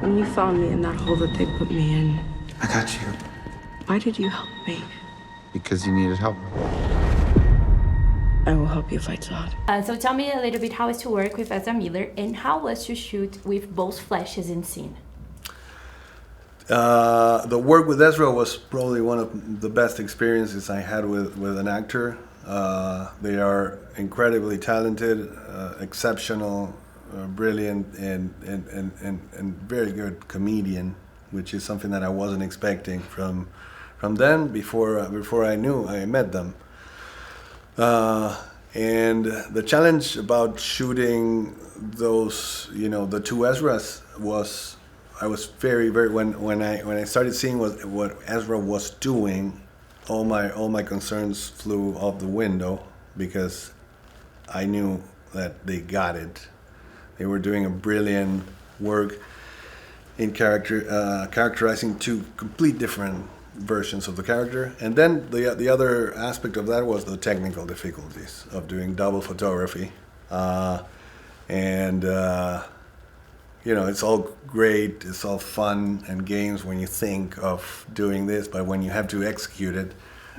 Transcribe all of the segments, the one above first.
When you found me in that hole that they put me in, I got you. why did you help me? Because you needed help. I will help you fight Zod. So tell me a little bit how it was to work with Ezra Miller and how it was to shoot with both Flashes in scene. The work with Ezra was probably one of the best experiences I had with an actor. They are incredibly talented, exceptional, brilliant, and very good comedian, which is something that I wasn't expecting from them before I met them. And the challenge about shooting those, the two Ezras was, I was very when I started seeing what Ezra was doing, all my concerns flew off the window because I knew that they got it. They were doing a brilliant work in characterizing two complete different versions of the character. And then the other aspect of that was the technical difficulties of doing double photography. It's all great, it's all fun and games when you think of doing this, but when you have to execute it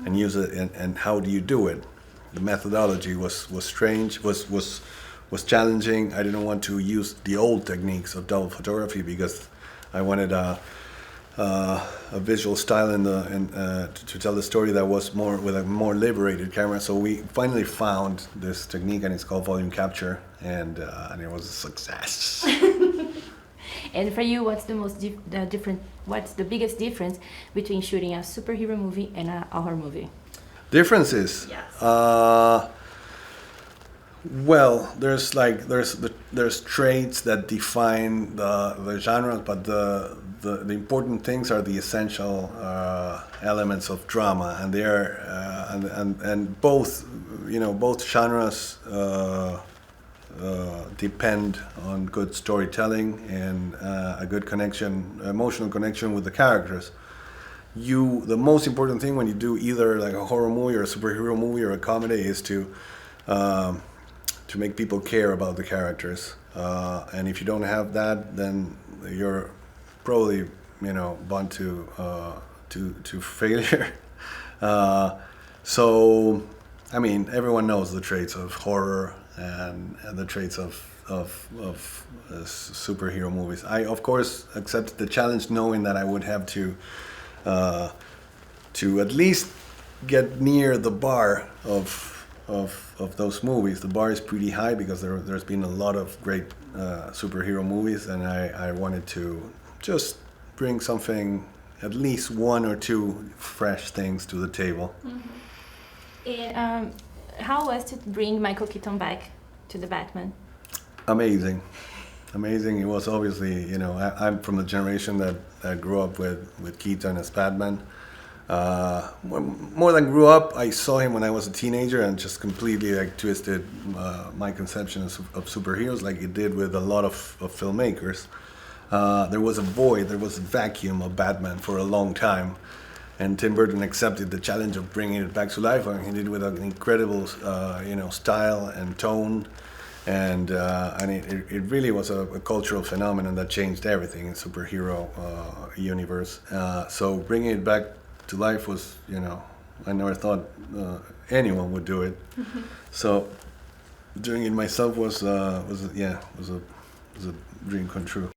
and use it, and how do you do it? The methodology was strange, was challenging. I didn't want to use the old techniques of double photography because I wanted a visual style to tell the story that was with a more liberated camera. So we finally found this technique, and it's called volume capture, and it was a success. And for you, what's what's the biggest difference between shooting a superhero movie and a horror movie? Differences? Yes. Well, there's traits that define the genres, but the important things are the essential elements of drama, and they are and both genres depend on good storytelling and a good emotional connection with the characters. The most important thing when you do either like a horror movie or a superhero movie or a comedy is to make people care about the characters. And if you don't have that, then you're probably bound to failure. So, I mean, everyone knows the traits of horror and the traits of superhero movies. I, of course, accepted the challenge knowing that I would have to at least get near the bar of those movies. The bar is pretty high because there's been a lot of great superhero movies, and I wanted to just bring something, at least one or two fresh things to the table. Mm-hmm. And how was to bring Michael Keaton back to the Batman? Amazing. It was obviously, I'm from the generation that grew up with Keaton as Batman. More than grew up, I saw him when I was a teenager and just completely twisted my conception of superheroes, like it did with a lot of filmmakers. There was a void, there was a vacuum of Batman for a long time, and Tim Burton accepted the challenge of bringing it back to life, and he did it with an incredible, style and tone. And it really was a cultural phenomenon that changed everything in superhero universe. So bringing it back to life was, I never thought anyone would do it. Mm-hmm. So doing it myself was a dream come true.